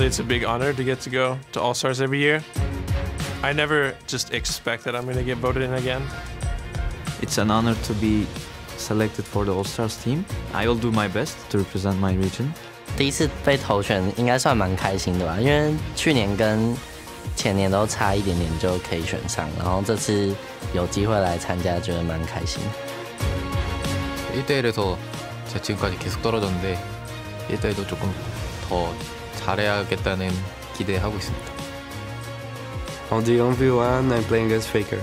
it's a big honor to get to go to All Stars every year. I never just expect that I'm going to get voted in again. It's an honor to be selected for the All Stars team. I will do my best to represent my region. 第一次被投选应该算蛮开心的吧，因为去年跟前年都差一点点就可以选上，然后这次有机会来参加，觉得蛮开心。 1대1에서 제가 지금까지 계속 떨어졌는데 1대1도 조금 더 잘해야겠다는 기대하고 있습니다. On the 1v1, I'm playing as Faker.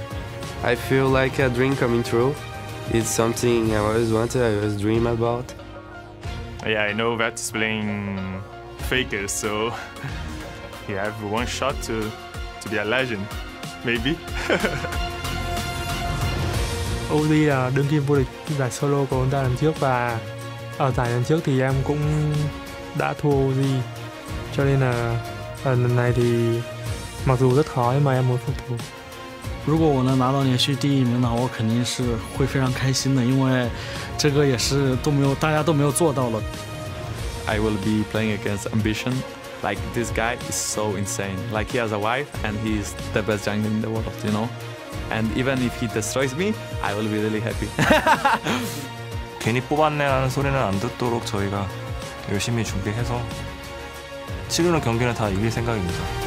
I feel like a dream coming true. It's something I always wanted, I always dream about. Yeah, I know that's playing Faker, so you have one shot to be a legend, maybe. Ozi là đương kim vô địch giải solo của chúng ta lần trước, và ở giải lần trước thì em cũng đã thua Ozi, cho nên là lần này thì mặc dù rất khó nhưng mà em muốn phục thù. 如果我能拿到连续第1名的话，我肯定是会非常开心的，因为这个也是大家都没有做到了。 I will be playing against Ambition. Like, this guy is so insane. Like, he has a wife and he's the best jungler in the world, you know? And even if he destroys me, I will be really happy. 괜히 뽑았네라는 소리는 안 듣도록 저희가 열심히 준비해서 치르는 경기는 다 이길 생각입니다.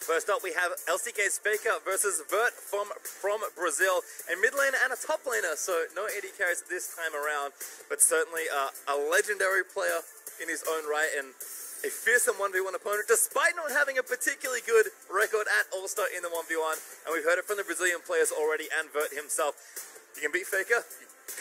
First up, we have LCK's Faker versus Vert from Brazil, a mid laner and a top laner, so no AD carries this time around, but certainly a legendary player in his own right and a fearsome 1v1 opponent, despite not having a particularly good record at All-Star in the 1v1, and we've heard it from the Brazilian players already and Vert himself. You can beat Faker,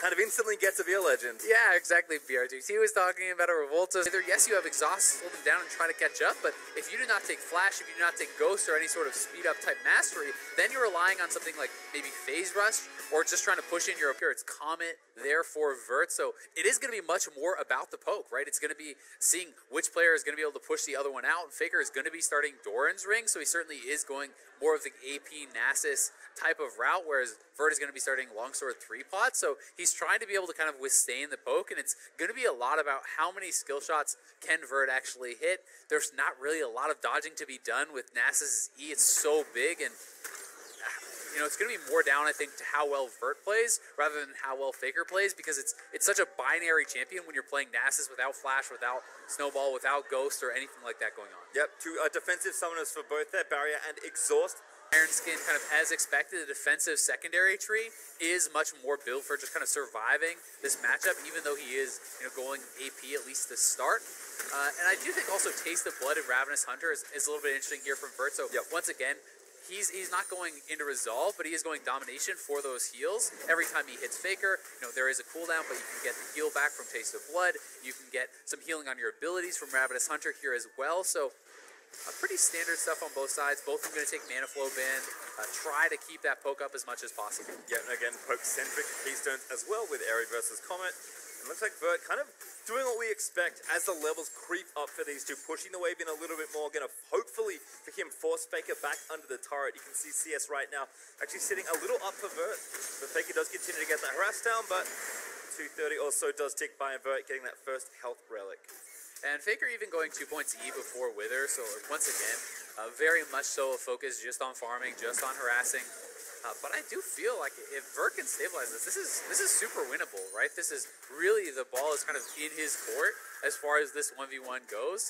kind of instantly get to be a legend. Yeah, exactly, BRT. He was talking about a Revolta. Yes, you have exhaust, slow them down and try to catch up, but if you do not take Flash, if you do not take Ghost or any sort of speed-up type mastery, then you're relying on something like maybe Phase Rush or just trying to push in your appearance. Comet there for Vert, so it is going to be much more about the poke, right? It's going to be seeing which player is going to be able to push the other one out, and Faker is going to be starting Doran's Ring, so he certainly is going more of the AP Nasus type of route, whereas Vert is going to be starting Longsword 3-pot, so he's trying to be able to kind of withstand the poke, and it's going to be a lot about how many skill shots can Vert actually hit. There's not really a lot of dodging to be done with Nasus' E. It's so big, and you know, it's going to be more down, I think, to how well Vert plays rather than how well Faker plays, because it's such a binary champion when you're playing Nasus without Flash, without Snowball, without Ghost, or anything like that going on. Yep, two defensive summoners for both their Barrier and Exhaust. Iron Skin, kind of as expected, the defensive secondary tree is much more built for just kind of surviving this matchup, even though he is, you know, going AP at least to start. And I do think also Taste of Blood and Ravenous Hunter is a little bit interesting here from Vert. So once again, he's not going into Resolve, but he is going Domination for those heals. Every time he hits Faker, you know, there is a cooldown, but you can get the heal back from Taste of Blood. You can get some healing on your abilities from Ravenous Hunter here as well. So pretty standard stuff on both sides. Both of them going to take Mana Flow Ban, try to keep that poke up as much as possible. Yeah, and again, poke-centric Keystones as well with Aerie versus Comet. It looks like Vert kind of doing what we expect as the levels creep up for these two, pushing the wave in a little bit more, going to hopefully for him force Faker back under the turret. You can see CS right now actually sitting a little up for Vert. But Faker does continue to get that harass down, but 230 also does tick by Vert, getting that first health relic. And Faker even going 2 points E before Wither, so once again, very much so a focus just on farming, just on harassing. But I do feel like if Vert can stabilize this is super winnable, right? This is really, the ball is kind of in his court as far as this 1v1 goes,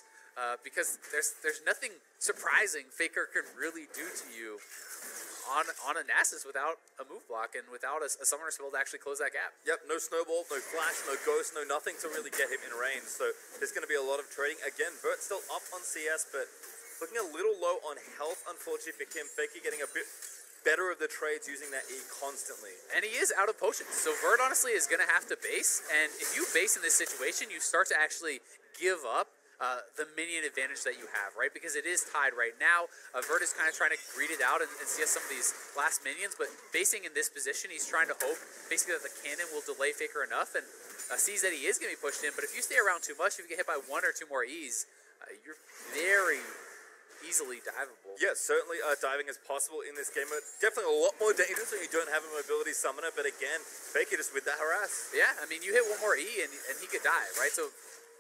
because there's nothing surprising Faker can really do to you on a Nasus without a move block and without a summoner spell to actually close that gap. Yep, no Snowball, no Flash, no Ghost, no nothing to really get him in range. So there's going to be a lot of trading. Again, Vert still up on CS, but looking a little low on health, unfortunately for him. Faker getting a bit better of the trades using that E constantly. And he is out of potions, so Vert honestly is going to have to base, and if you base in this situation, you start to actually give up the minion advantage that you have, right? Because it is tied right now. Vert is kind of trying to greed it out and see some of these last minions, but basing in this position, he's trying to hope basically that the cannon will delay Faker enough and sees that he is going to be pushed in, but if you stay around too much, if you get hit by 1 or 2 more E's, you're very easily diveable. Yeah, certainly diving is possible in this game. Definitely a lot more dangerous when you don't have a mobility summoner, but again, Faker just with that harass. Yeah, I mean, you hit 1 more E and he could die, right? So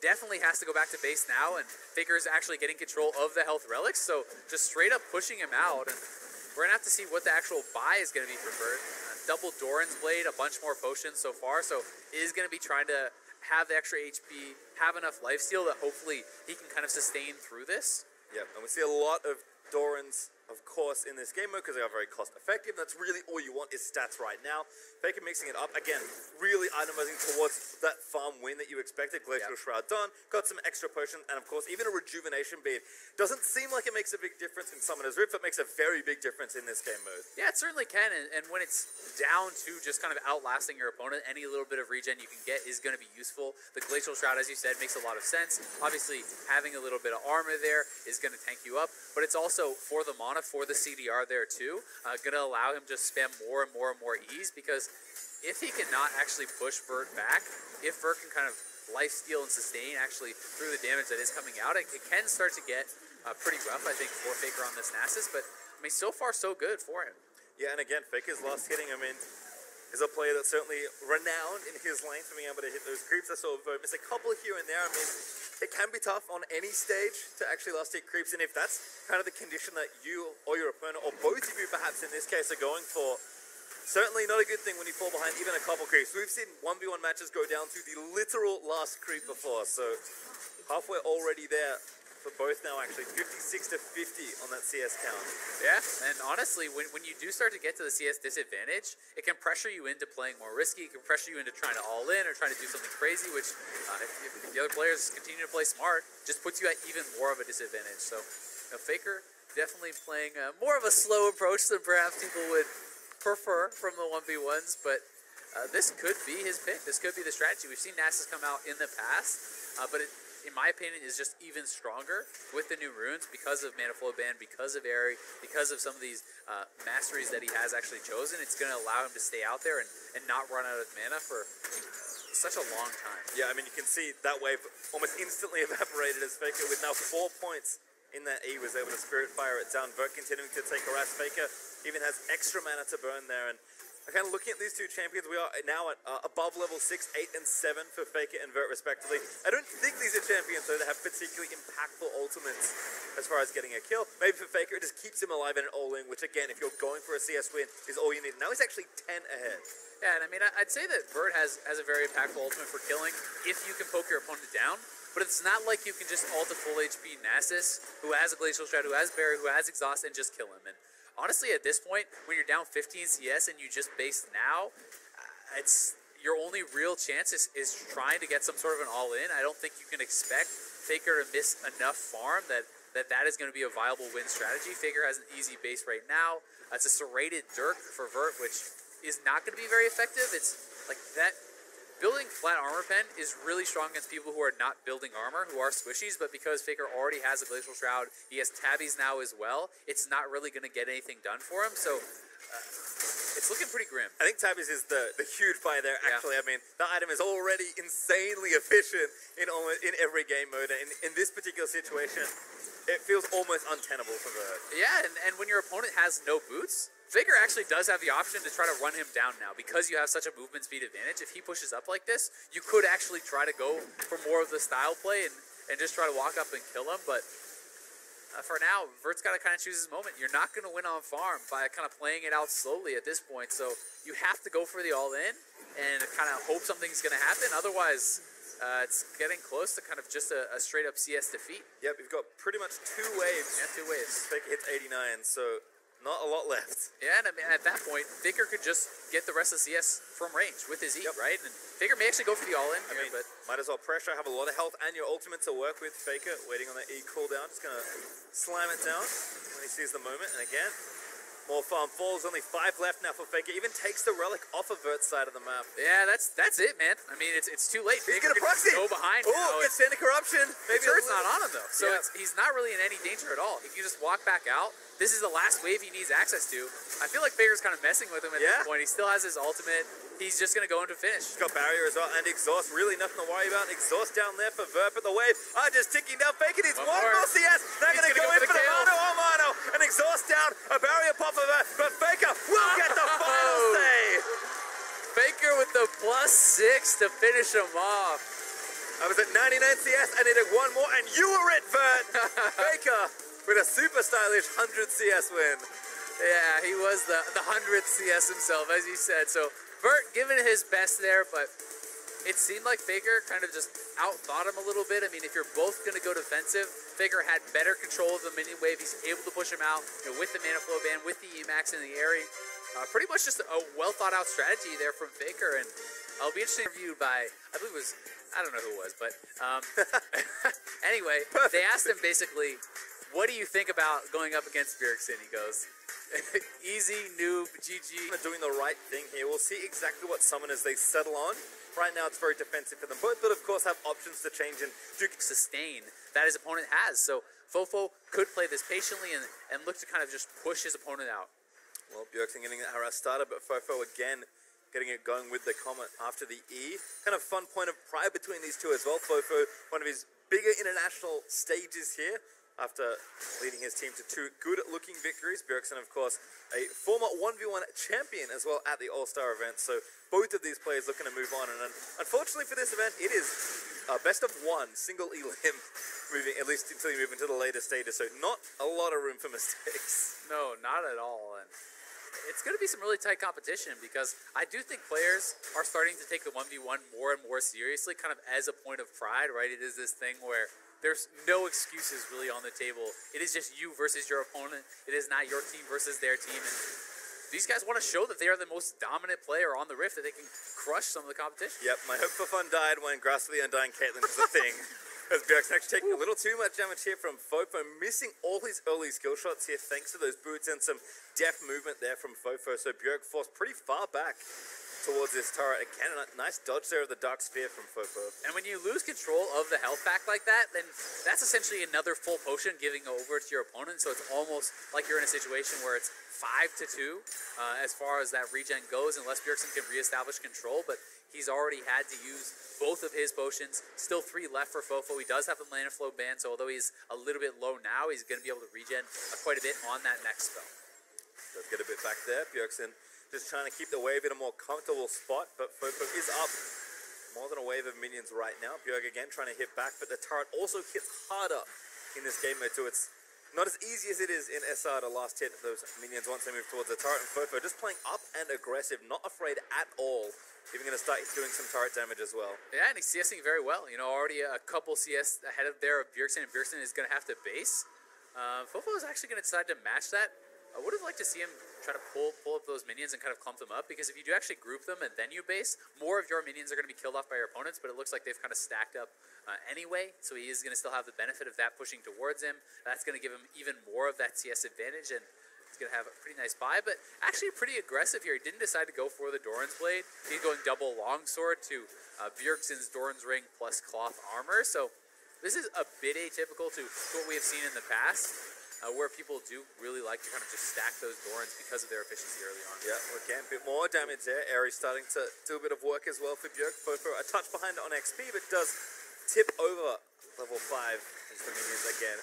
definitely has to go back to base now, and Faker is actually getting control of the health relics, so just straight up pushing him out. And we're gonna have to see what the actual buy is gonna be for Vert. Double Doran's Blade, a bunch more potions so far, so is gonna be trying to have the extra HP, have enough lifesteal that hopefully he can kind of sustain through this. Yeah, and we see a lot of Dorans, of course, in this game mode because they are very cost effective. That's really all you want is stats right now. Faker mixing it up again, really itemizing towards that farm win that you expected. Glacial Shroud done, got some extra potions, and of course even a rejuvenation bead. Doesn't seem like it makes a big difference in Summoner's Rift, but makes a very big difference in this game mode. Yeah, it certainly can, and when it's down to just kind of outlasting your opponent, any little bit of regen you can get is going to be useful. The Glacial Shroud, as you said, makes a lot of sense. Obviously, having a little bit of armor there is going to tank you up, but it's also for the mana, for the CDR there too, going to allow him to spam more and more and more ease, because if he cannot actually push Vert back, if Vert can kind of lifesteal and sustain actually through the damage that is coming out, it can start to get pretty rough, I think, for Faker on this Nasus, but I mean, so far so good for him. Yeah, and again, Faker's last hitting, I mean, is a player that's certainly renowned in his lane for being able to hit those creeps. I saw Vert miss a couple here and there. I mean, it can be tough on any stage to actually last hit creeps, and if that's kind of the condition that you or your opponent, or both of you perhaps in this case, are going for, certainly not a good thing when you fall behind even a couple creeps. We've seen 1v1 matches go down to the literal last creep before, so halfway already there for both now, actually 56 to 50 on that CS count. Yeah, and honestly, when you do start to get to the CS disadvantage, it can pressure you into playing more risky. It can pressure you into trying to all in or trying to do something crazy, which if the other players continue to play smart, just puts you at even more of a disadvantage. So, you know, Faker definitely playing more of a slow approach than perhaps people would prefer from the 1v1s, but this could be his pick. This could be the strategy. We've seen Nasus come out in the past, but it, in my opinion, is just even stronger with the new runes because of Mana Flow Band, because of Airy, because of some of these masteries that he has actually chosen. It's going to allow him to stay out there and not run out of mana for such a long time. Yeah, I mean, you can see that wave almost instantly evaporated as Faker, with now 4 points in that E, was able to Spirit Fire it down. Vert continuing to take harass. Faker even has extra mana to burn there, and kind of looking at these two champions, we are now at above level 6, 8, and 7 for Faker and Vert respectively. I don't think these are champions though that have particularly impactful ultimates as far as getting a kill. Maybe for Faker it just keeps him alive in an all-in, which again, if you're going for a CS win, is all you need. Now he's actually 10 ahead. Yeah, and I mean, I'd say that Vert has a very impactful ultimate for killing if you can poke your opponent down. But it's not like you can just ult a full HP Nasus, who has a Glacial Shroud, who has Barrier, who has Exhaust, and just kill him. And honestly, at this point, when you're down 15 CS and you just base now, it's your only real chance is trying to get some sort of an all-in. I don't think you can expect Faker to miss enough farm that is going to be a viable win strategy. Faker has an easy base right now. It's a serrated Dirk for Vert, which is not going to be very effective. It's like that. Building flat armor pen is really strong against people who are not building armor, who are squishies, but because Faker already has a Glacial Shroud, he has tabbies now as well, it's not really going to get anything done for him, so it's looking pretty grim. I think tabbies is the huge buy there, actually. Yeah. I mean, that item is already insanely efficient in every game mode, and in this particular situation, it feels almost untenable for Vert. Yeah, and when your opponent has no boots, Faker actually does have the option to try to run him down now. Because you have such a movement speed advantage, if he pushes up like this, you could actually try to go for more of the style play and just try to walk up and kill him. But for now, Vert's got to kind of choose his moment. You're not going to win on farm by kind of playing it out slowly at this point. So you have to go for the all-in and kind of hope something's going to happen. Otherwise, it's getting close to kind of just a straight-up CS defeat. Yep, we've got pretty much 2 waves. Yeah, 2 waves. Faker hits 89, so not a lot left. Yeah, and I mean, at that point, Faker could just get the rest of CS from range with his E, right? And Faker may actually go for the all-in here, but might as well pressure, have a lot of health and your ultimate to work with. Faker waiting on that E cooldown, just gonna slam it down when he sees the moment. And again, more farm falls, only 5 left now for Faker. Even takes the relic off of Vert's side of the map. Yeah, that's it, man. I mean, it's too late. He's gonna proxy. Go behind. Oh, gets into corruption. Maybe Vert's not on him though, so he's not really in any danger at all. He can just walk back out. This is the last wave he needs access to. I feel like Faker's kind of messing with him at this point. He still has his ultimate. He's just going to go into finish. He's got barrier as well and exhaust. Really nothing to worry about. Exhaust down there for Vert, but the wave are just ticking down. Faker needs one more CS. They're going to go in for the mano. An exhaust down. A barrier pop of Vert, but Faker will get the final save. Faker with the +6 to finish him off. I was at 99 CS, I needed one more, and you were it, Vert! Faker with a super stylish 100 CS win. Yeah, he was the 100th CS himself, as you said. So Vert giving his best there, but it seemed like Faker kind of just outthought him a little bit. I mean, if you're both going to go defensive, Faker had better control of the minion wave. He's able to push him out, with the mana flow ban, with the Emax and the Aerie. Pretty much just a well thought out strategy there from Faker, and I'll be interested interviewed by, I believe it was, I don't know who it was, but anyway, they asked him basically, what do you think about going up against Bjergsen? He goes, easy, noob, GG. Doing the right thing here. We'll see exactly what summoners they settle on. Right now it's very defensive for them both, but of course have options to change and do sustain that his opponent has. So Fofo could play this patiently and look to kind of just push his opponent out. Well, Bjergsen getting that harass started, but Fofo again getting it going with the Comet after the E. Kind of fun point of pride between these two as well. Fofo, one of his bigger international stages here, after leading his team to 2 good-looking victories. Bjergsen, of course, a former 1v1 champion as well at the All-Star event. So both of these players looking to move on. And unfortunately for this event, it is best of 1, single elim, moving at least until you move into the later stages. So not a lot of room for mistakes. No, not at all. And it's going to be some really tight competition because I do think players are starting to take the 1v1 more and more seriously, kind of as a point of pride, right? It is this thing where there's no excuses really on the table. It is just you versus your opponent. It is not your team versus their team. And these guys want to show that they are the most dominant player on the Rift, that they can crush some of the competition. Yep, my hope for fun died when Grasp of the Undying Caitlyn was a thing. As Bjergsen actually taking a little too much damage here from Fofo, missing all his early skill shots here thanks to those boots and some deft movement there from Fofo. So Bjerg forced pretty far back towards this turret. Again, a nice dodge there of the Dark Sphere from Fofo. And when you lose control of the health pack like that, then that's essentially another full potion giving over to your opponent. So it's almost like you're in a situation where it's 5-2 as far as that regen goes, unless Bjergsen can reestablish control. But he's already had to use both of his potions. Still 3 left for Fofo. He does have the mana flow ban, so although he's a little bit low now, he's going to be able to regen quite a bit on that next spell. Let's get a bit back there. Bjergsen just trying to keep the wave in a more comfortable spot, but Fofo is up more than a wave of minions right now. Bjerg again trying to hit back, but the turret also hits harder in this game mode, so it's not as easy as it is in SR to last hit those minions once they move towards the turret. And Fofo just playing up and aggressive, not afraid at all. Even going to start doing some turret damage as well. Yeah, and he's CSing very well. You know, already a couple CS ahead of there of Bjergsen, and Bjergsen is going to have to base. Fofo is actually going to decide to match that. I would have liked to see him try to pull up those minions and kind of clump them up, because if you do actually group them and then you base, more of your minions are going to be killed off by your opponents, but it looks like they've kind of stacked up anyway, so he is going to still have the benefit of that pushing towards him. That's going to give him even more of that CS advantage, and he's going to have a pretty nice buy, but actually pretty aggressive here. He didn't decide to go for the Doran's Blade. He's going double longsword to Bjergsen's Doran's Ring plus cloth armor, so this is a bit atypical to what we have seen in the past, where people do really like to kind of just stack those Dorans because of their efficiency early on. Yeah, again, a bit more damage there. Aerie starting to do a bit of work as well for Bjerg. Fofo a touch behind on XP, but does tip over level 5 as the minions again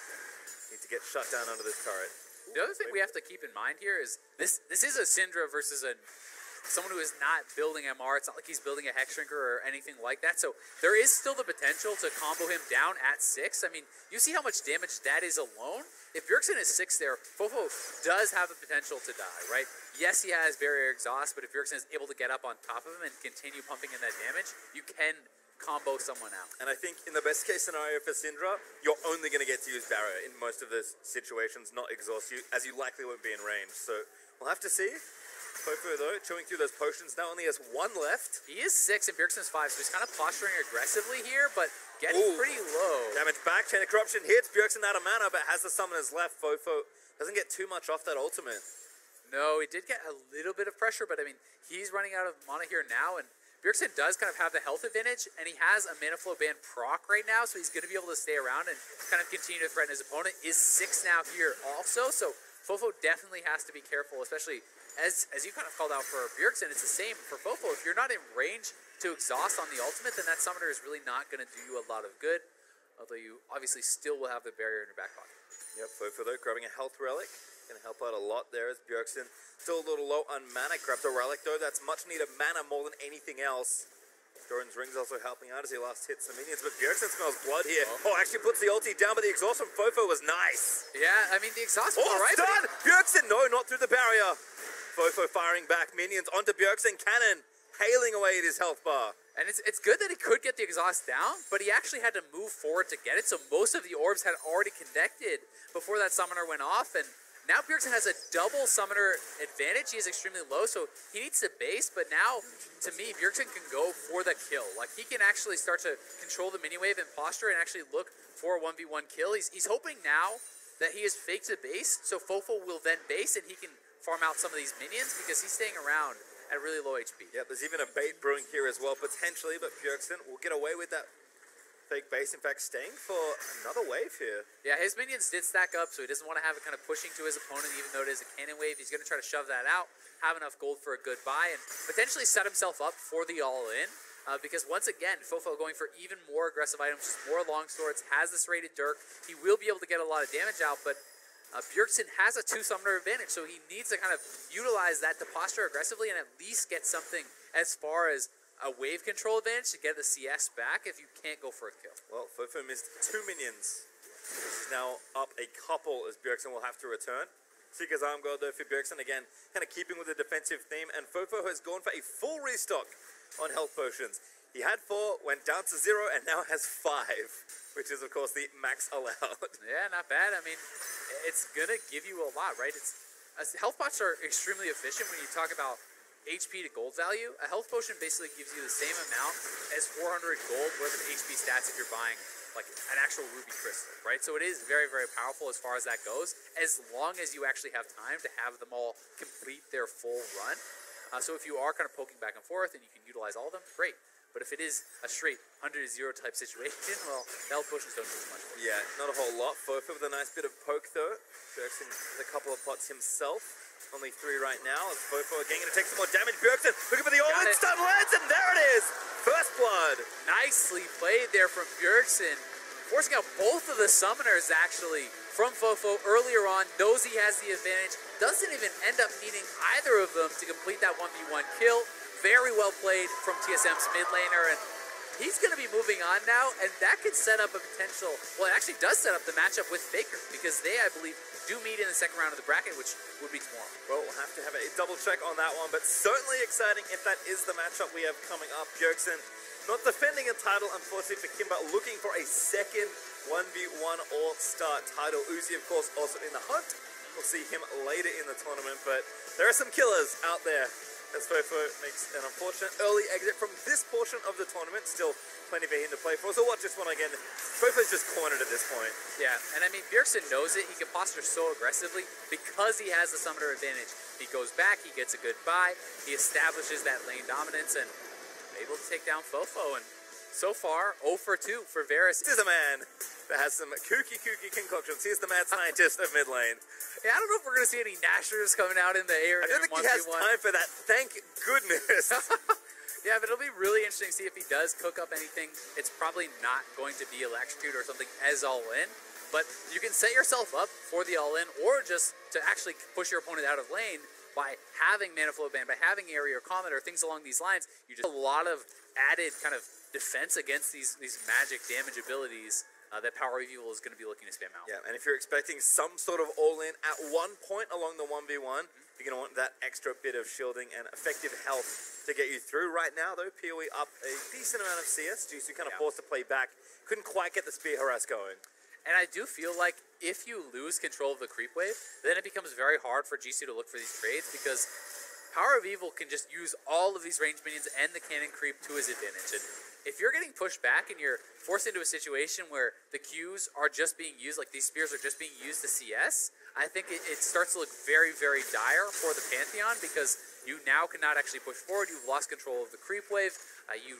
need to get shut down under this turret. The other thing we have to keep in mind here is this is a Syndra versus someone who is not building MR. It's not like he's building a Hex Shrinker or anything like that. So there is still the potential to combo him down at 6. I mean, you see how much damage that is alone? If Bjergsen is 6 there, Fofo does have the potential to die, right? Yes, he has barrier exhaust, but if Bjergsen is able to get up on top of him and continue pumping in that damage, you can combo someone out. And I think in the best case scenario for Syndra, you're only going to get to use barrier in most of those situations, not exhaust you, as you likely won't be in range. So we'll have to see. Fofo, though, chewing through those potions, now only has 1 left. He is 6 and Bjergsen's 5, so he's kind of posturing aggressively here, but getting pretty low. Damage back, Chain of Corruption hits. Bjergsen out of mana, but has the summoners left. Fofo doesn't get too much off that ultimate. No, he did get a little bit of pressure, but I mean, he's running out of mana here now, and Bjergsen does kind of have the health advantage, and he has a mana flow ban proc right now, so he's going to be able to stay around and kind of continue to threaten his opponent. Is 6 now here also, so Fofo definitely has to be careful, especially as you kind of called out for Bjergsen. It's the same for Fofo. If you're not in range to exhaust on the ultimate, then that summoner is really not going to do you a lot of good, although you obviously still will have the barrier in your back pocket. Yep, Fofo though, grabbing a health relic. Going to help out a lot there as Bjergsen still a little low on mana. Grabs a relic though, that's much needed mana more than anything else. Doran's ring's also helping out as he last hits the minions, but Bjergsen smells blood here. Oh, actually puts the ulti down, but the exhaust from Fofo was nice. Yeah, I mean, the exhaust was alright. Stun! Bjergsen, no, not through the barrier. Fofo firing back minions onto Bjergsen. Cannon hailing away at his health bar. And it's good that he could get the exhaust down, but he actually had to move forward to get it, so most of the orbs had already connected before that summoner went off, and now Bjergsen has a double summoner advantage. He is extremely low, so he needs to base, but now, to me, Bjergsen can go for the kill. Like, he can actually start to control the mini-wave and posture and actually look for a 1v1 kill. He's hoping now that he is fake to base, so Fofo will then base, and he can farm out some of these minions because he's staying around at really low HP. Yeah, there's even a bait brewing here as well, potentially, but Bjergsen will get away with that fake base. In fact, staying for another wave here. Yeah, his minions did stack up, so he doesn't want to have it kind of pushing to his opponent, even though it is a cannon wave. He's going to try to shove that out, have enough gold for a good buy, and potentially set himself up for the all-in. Because once again, Fofo going for even more aggressive items, just more long swords, has this rated Dirk. He will be able to get a lot of damage out, but Bjergsen has a 2-summoner advantage, so he needs to kind of utilize that to posture aggressively and at least get something as far as a wave control advantage to get the CS back if you can't go for a kill. Well, Fofo missed 2 minions. He's now up a couple as Bjergsen will have to return. Seeker's arm gold though for Bjergsen, again, kind of keeping with the defensive theme, and Fofo has gone for a full restock on health potions. He had 4, went down to 0, and now has 5, which is, of course, the max allowed. Yeah, not bad. I mean, it's going to give you a lot, right? Health pots are extremely efficient when you talk about HP to gold value. A health potion basically gives you the same amount as 400 gold worth of HP stats if you're buying like an actual ruby crystal, right? So it is very, very powerful as far as that goes, as long as you actually have time to have them all complete their full run. So if you are kind of poking back and forth and you can utilize all of them, great. But if it is a straight 100-0 type situation, well, the health potions don't do as much. Yeah, not a whole lot. Fofo with a nice bit of poke though. Bjergsen with a couple of pots himself. Only 3 right now. As Fofo again going to take some more damage. Bjergsen looking for the all-in stun lands, and there it is! First blood. Nicely played there from Bjergsen. Forcing out both of the summoners actually from Fofo earlier on. Knows he has the advantage. Doesn't even end up needing either of them to complete that 1v1 kill. Very well played from TSM's mid laner, and he's going to be moving on now, and that could set up a potential, well, it actually does set up the matchup with Faker, because they, I believe, do meet in the second round of the bracket, which would be tomorrow. Well, we'll have to have a double check on that one, but certainly exciting if that is the matchup we have coming up. Bjergsen not defending a title, unfortunately for Kimber, looking for a second 1v1 All-Star title. Uzi, of course, also in the hunt. We'll see him later in the tournament, but there are some killers out there. As Fofo makes an unfortunate early exit from this portion of the tournament. Still plenty for him to play for. So watch this one again. Fofo's just cornered at this point. Yeah, and I mean, Bjergsen knows it. He can posture so aggressively because he has the summoner advantage. He goes back, he gets a good buy, he establishes that lane dominance, and able to take down Fofo. And so far, 0 for 2 for Varus. This is a man that has some kooky concoctions. He's the mad scientist of mid lane. Yeah, I don't know if we're going to see any Nashers coming out in the area. I don't think he has time for that, thank goodness. Yeah, but it'll be really interesting to see if he does cook up anything. It's probably not going to be Electrocute or something as all-in, but you can set yourself up for the all-in or just to actually push your opponent out of lane by having Mana Flow Band, by having Area or Comet or things along these lines. You just a lot of added kind of defense against these magic damage abilities that Power of Evil is going to be looking to spam out. Yeah, and if you're expecting some sort of all-in at one point along the 1v1, you're going to want that extra bit of shielding and effective health to get you through. Right now, though, PoE up a decent amount of CS. Jisoo kind of forced to play back. Couldn't quite get the spear harass going. And I do feel like if you lose control of the creep wave, then it becomes very hard for Jisoo to look for these trades because Power of Evil can just use all of these range minions and the cannon creep to his advantage. And if you're getting pushed back and you're forced into a situation where the Qs are just being used, like these spears are just being used to CS, I think it starts to look very, very dire for the Pantheon because you now cannot actually push forward. You've lost control of the creep wave. You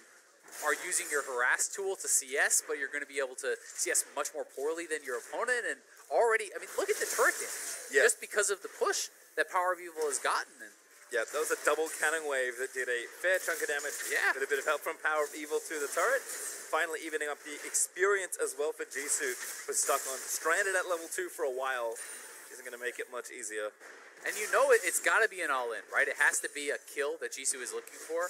are using your harass tool to CS, but you're going to be able to CS much more poorly than your opponent. And already, I mean, look at the turret damage. Yeah. Just because of the push that Power of Evil has gotten. And yeah, that was a double cannon wave that did a fair chunk of damage. Yeah. With a bit of help from Power of Evil to the turret. Finally evening up the experience as well for Jisoo, was stuck on, stranded at level 2 for a while. Isn't going to make it much easier. And you know it's got to be an all-in, right? It has to be a kill that Jisoo is looking for.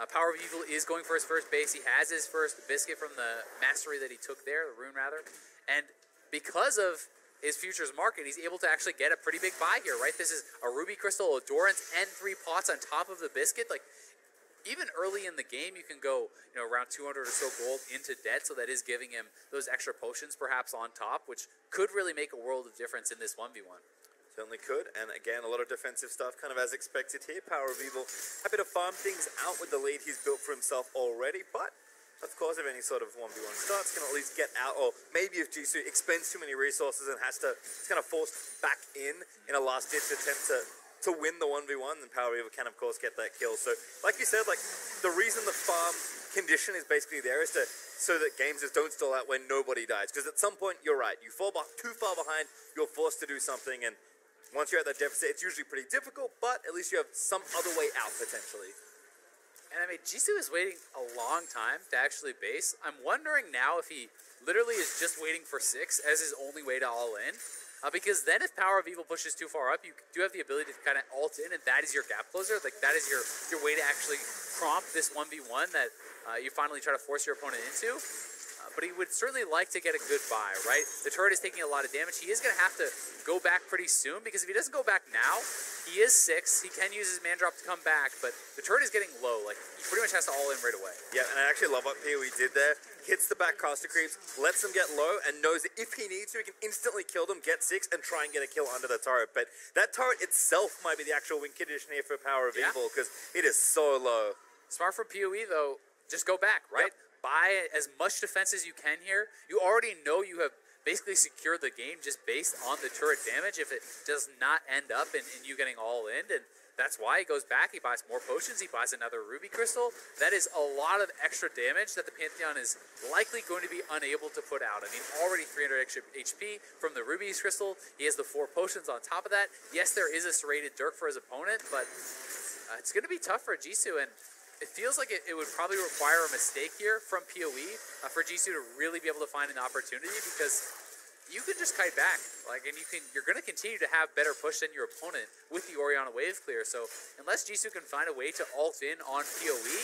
Power of Evil is going for his first base. He has his first biscuit from the mastery that he took there, the rune rather. And because of his futures market, he's able to actually get a pretty big buy here, right? This is a ruby crystal, endurance, and 3 pots on top of the biscuit. Like, even early in the game, you can go, around 200 or so gold into debt, so that is giving him those extra potions perhaps on top, which could really make a world of difference in this 1v1. Certainly could, and again, a lot of defensive stuff, kind of as expected here. Power of Evil, happy to farm things out with the lead he's built for himself already, but of course, if any sort of 1v1 starts, can at least get out, or maybe if Jisoo expends too many resources and has to kind of forced back in a last-ditch attempt to win the 1v1, then Power of Evil can, of course, get that kill. So, like you said, like, the reason the farm condition is basically there is so that games just don't stall out when nobody dies. Because at some point, you're right, you fall too far behind, you're forced to do something, and once you're at that deficit, it's usually pretty difficult, but at least you have some other way out, potentially. And I mean, Jisoo is waiting a long time to actually base. I'm wondering now if he literally is just waiting for 6 as his only way to all in. Because then if Power of Evil pushes too far up, you do have the ability to kind of ult in, and that is your gap closer. Like, that is your way to actually prompt this 1v1 that you finally try to force your opponent into. But he would certainly like to get a good buy, right? The turret is taking a lot of damage. He is going to have to go back pretty soon, because if he doesn't go back now, he is 6. He can use his man drop to come back, but the turret is getting low. Like, he pretty much has to all in right away. Yeah, and I actually love what PoE did there. Hits the back caster creeps, lets them get low, and knows that if he needs to, he can instantly kill them, get 6, and try and get a kill under the turret. But that turret itself might be the actual win condition here for Power of Evil, because it is so low. Smart from PoE, though. Just go back, right? Yep. Buy as much defense as you can here. You already know you have basically secured the game just based on the turret damage if it does not end up in you getting all in. And that's why he goes back. He buys more potions. He buys another ruby crystal. That is a lot of extra damage that the Pantheon is likely going to be unable to put out. I mean, already 300 extra HP from the ruby crystal. He has the 4 potions on top of that. Yes, there is a serrated Dirk for his opponent, but it's going to be tough for Jisoo. And it feels like it would probably require a mistake here from PoE for Jisoo to really be able to find an opportunity, because you can just kite back, like, and you're going to continue to have better push than your opponent with the Orianna wave clear. So unless Jisoo can find a way to ult in on PoE,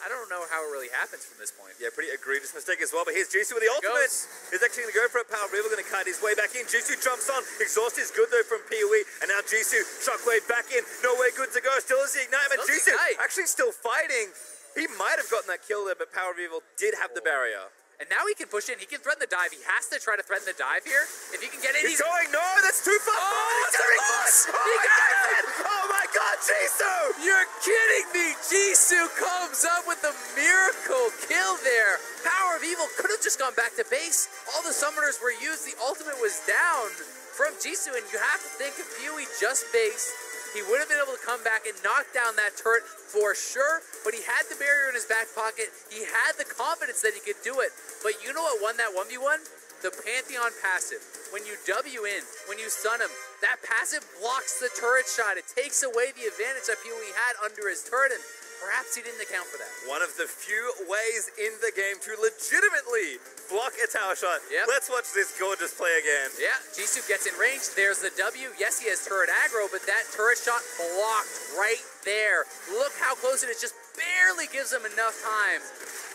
I don't know how it really happens from this point. Yeah, pretty egregious mistake as well, but here's Jisoo with the ultimate. He's actually going to go for a Power of Evil, going to kite his way back in. Jisoo jumps on. Exhaust is good, though, from PoE, and now Jisoo, shockwave back in. No way good to go. Still is the ignite, but Jisoo actually still fighting. He might have gotten that kill there, but Power of Evil did have the barrier. And now he can push in. He can threaten the dive. He has to try to threaten the dive here. If he can get in, he's going. No, that's too far. Oh, it's a loss. He got it. Oh my God, Jisoo! You're kidding me. Jisoo comes up with the miracle kill there. Power of Evil could have just gone back to base. All the summoners were used. The ultimate was down from Jisoo, and you have to think if PoE just based, he would have been able to come back and knock down that turret for sure, but he had the barrier in his back pocket. He had the confidence that he could do it. But you know what won that 1v1? The Pantheon passive. When you W in, when you stun him, that passive blocks the turret shot. It takes away the advantage that PoE had under his turret, and perhaps he didn't account for that. One of the few ways in the game to legitimately block a tower shot. Yep. Let's watch this gorgeous play again. Yeah, Jisoo gets in range. There's the W. Yes, he has turret aggro, but that turret shot blocked right there. Look how close it is. Just barely gives him enough time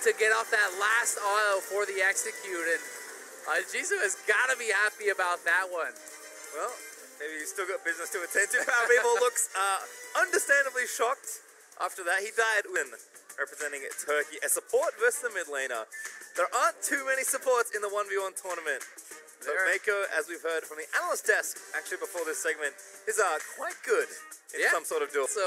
to get off that last auto for the execute. And Jisoo has got to be happy about that one. Well, maybe he's still got business to attend to. Power of Evil looks understandably shocked. After that, he died when representing Turkey, a support versus the mid laner. There aren't too many supports in the 1v1 tournament. But Mako, as we've heard from the analyst desk, actually before this segment, is quite good in some sort of duel. So,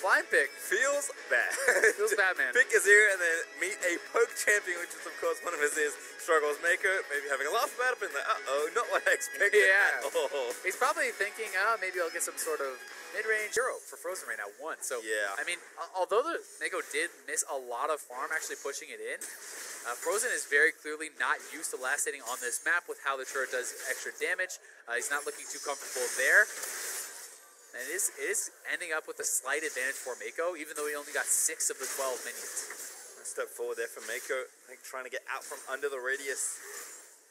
blind pick. Feels bad. Feels bad, man. Pick Azir and then meet a poke champion, which is, of course, one of Azir's struggles. Mako maybe having a laugh about it, but like, not what I expected. Yeah. He's probably thinking, maybe I'll get some sort of mid-range hero for Frozen right now, 1. So, yeah. I mean, although the Mako did miss a lot of farm actually pushing it in, Frozen is very clearly not used to last hitting on this map with how the turret does extra damage. He's not looking too comfortable there. And it is ending up with a slight advantage for Mako, even though he only got 6 of the 12 minions. A step forward there for Mako, I think trying to get out from under the radius.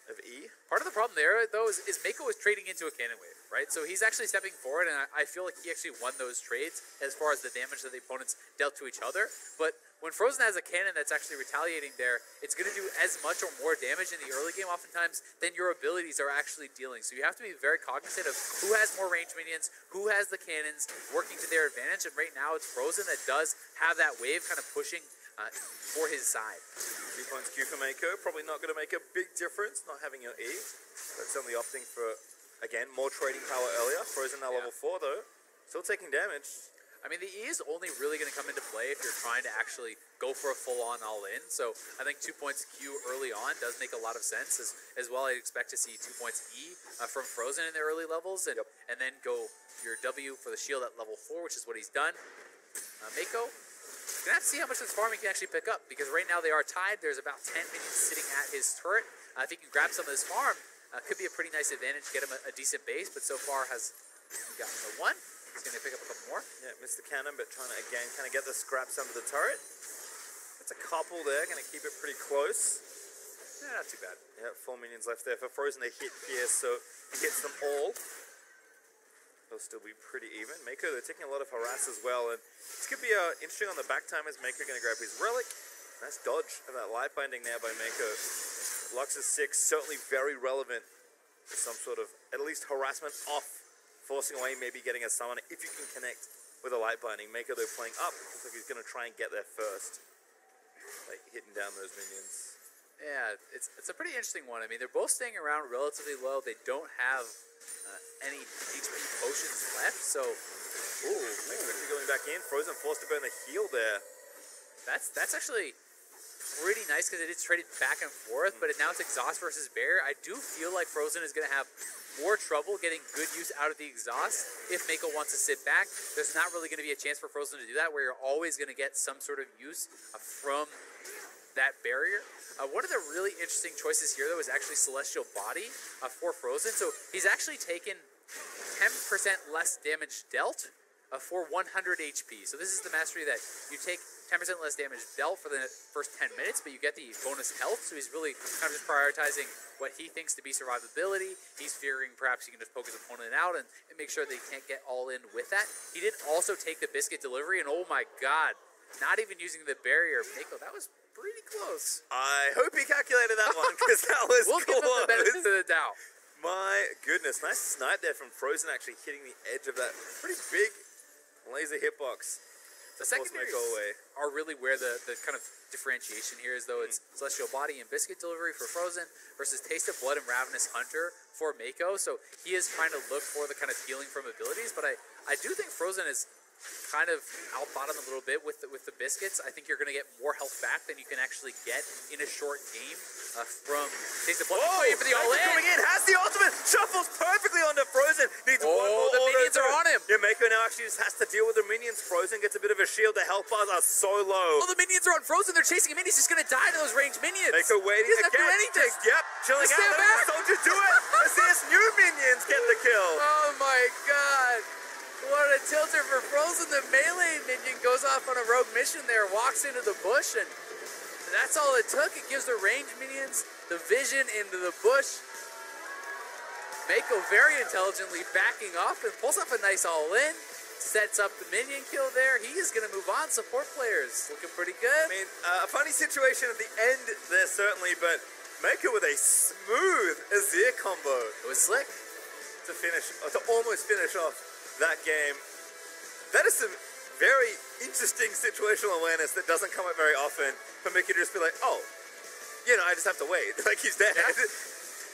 of E. Part of the problem there, though, is Mako is trading into a cannon wave, right? So he's actually stepping forward, and I feel like he actually won those trades as far as the damage that the opponents dealt to each other. But when Frozen has a cannon that's actually retaliating there, it's going to do as much or more damage in the early game oftentimes than your abilities are actually dealing. So you have to be very cognizant of who has more range minions, who has the cannons working to their advantage, and right now it's Frozen that does have that wave kind of pushing for his side. 3 points Q for Mako, probably not going to make a big difference not having your E, but certainly opting for, again, more trading power earlier. Frozen now level 4 though, still taking damage. I mean, the E is only really going to come into play if you're trying to actually go for a full-on all-in. So I think 2 points Q early on does make a lot of sense. As well, I'd expect to see 2 points E from Frozen in the early levels, and then go your W for the shield at level 4, which is what he's done. Mako, you're going to have to see how much of this farm he can actually pick up, because right now they are tied. There's about 10 minions sitting at his turret. If he can grab some of this farm, could be a pretty nice advantage, get him a decent base, but so far has gotten the 1. He's going to pick up a couple more. Yeah, missed the cannon, but trying to, again, kind of get the scraps under the turret. That's a couple there, going to keep it pretty close. Yeah, not too bad. Yeah, 4 minions left there for Frozen to hit Pierce, so he hits them all. They'll still be pretty even. Mako, they're taking a lot of harass as well, and this could be interesting on the back time as Mako going to grab his relic. Nice dodge of that light binding there by Mako. Lux's 6, certainly very relevant for some sort of, at least, harassment off. Forcing away, maybe getting a summon if you can connect with a light binding. Mako, though, playing up. Looks like he's going to try and get there first. Like, hitting down those minions. Yeah, it's a pretty interesting one. I mean, they're both staying around relatively low. They don't have any HP potions left, so... Ooh, Mako actually going back in. Frozen forced to burn the heal there. That's actually pretty nice, because it is traded back and forth, but now it's exhaust versus barrier. I do feel like Frozen is going to have more trouble getting good use out of the exhaust if Mako wants to sit back. There's not really going to be a chance for Frozen to do that, where you're always going to get some sort of use from that barrier. One of the really interesting choices here, though, is actually Celestial Body for Frozen. So he's actually taken 10% less damage dealt for 100 HP. So this is the mastery that you take 10% less damage dealt for the first 10 minutes, but you get the bonus health, so he's really kind of just prioritizing what he thinks to be survivability. He's fearing perhaps he can just poke his opponent out and make sure they can't get all in with that. He did also take the biscuit delivery, and oh my god, not even using the barrier. Mako, that was pretty close. I hope he calculated that one, because that was We'll give him the benefit of the doubt. My goodness, nice snipe there from Frozen, actually hitting the edge of that pretty big laser hitbox. The secondaries are really where the kind of differentiation here is, though. It's Celestial Body and Biscuit Delivery for Frozen versus Taste of Blood and Ravenous Hunter for Mako. So he is trying to look for the kind of healing from abilities, but I do think Frozen is kind of outbought him a little bit with the biscuits. I think you're going to get more health back than you can actually get in a short game from Taste of Blood. Oh, for the all-in. Coming in, has the ultimate, shuffles perfectly onto Frozen. Needs one more the minions are on him. Yeah, Mako now actually just has to deal with the minions. Frozen gets a bit of a shield. The health bars are so low. Oh, the minions are on Frozen. They're chasing him in. He's just going to die to those ranged minions. Mako waiting he doesn't again. have to do anything. Yep, chilling out. Let the soldiers do it. Let's see his new minions get the kill. Oh my god. What a tilter for Frozen. The melee minion goes off on a rogue mission there, walks into the bush, and that's all it took. It gives the ranged minions the vision into the bush. Mako very intelligently backing off and pulls off a nice all-in. Sets up the minion kill there. He is going to move on. Support players looking pretty good. I mean, a funny situation at the end there, certainly, but Mako with a smooth Azir combo. It was slick. To almost finish off that game. That is some very interesting situational awareness that doesn't come up very often for Mickey to just be like, oh, you know, I just have to wait. Like, he's dead.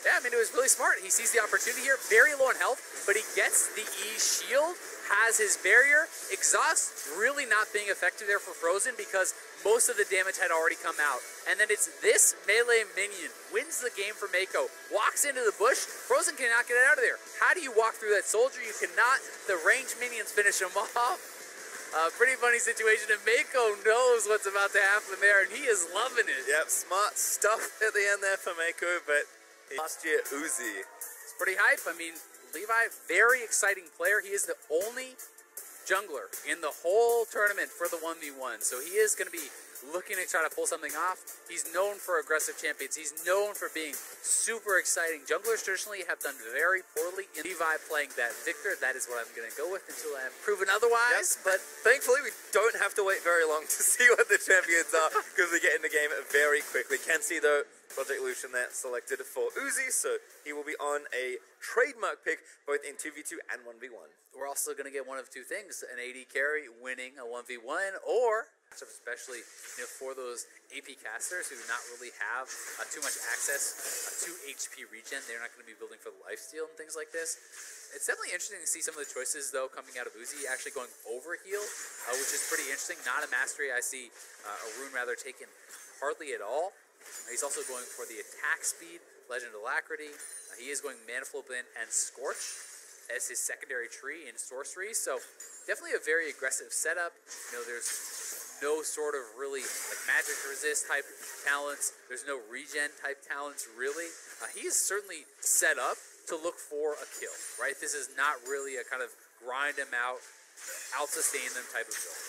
Yeah, I mean, it was really smart. He sees the opportunity here. Very low in health, but he gets the E shield, has his barrier. Exhaust really not being effective there for Frozen because most of the damage had already come out. And then it's this melee minion wins the game for Mako. Walks into the bush. Frozen cannot get it out of there. How do you walk through that soldier? You cannot. The ranged minions finish him off. Pretty funny situation, and Mako knows what's about to happen there, and he is loving it. Yep, smart stuff at the end there for Mako, but last year, Uzi. It's pretty hype. I mean, Levi, very exciting player. He is the only jungler in the whole tournament for the 1v1, so he is going to be looking to try to pull something off. He's known for aggressive champions. He's known for being super exciting. Junglers traditionally have done very poorly. In Levi playing that Victor, that is what I'm going to go with until I'm proven otherwise. But thankfully, we don't have to wait very long to see what the champions are because we get in the game very quickly. Can see, though, Project Lucian there selected for Uzi, so he will be on a trademark pick both in 2v2 and 1v1. We're also going to get one of two things, an AD carry winning a 1v1, or especially for those AP casters who do not really have too much access to HP regen. They're not going to be building for the lifesteal and things like this. It's definitely interesting to see some of the choices, though, coming out of Uzi, actually going over heal, which is pretty interesting. Not a mastery I see a rune rather taken hardly at all. He's also going for the attack speed, Legend Alacrity. He is going Mana Flow Blend and Scorch as his secondary tree in sorcery. So definitely a very aggressive setup. There's no sort of really like magic resist type talents. There's no regen type talents really. He is certainly set up to look for a kill, right? This is not really a kind of grind him out sustain them type of build.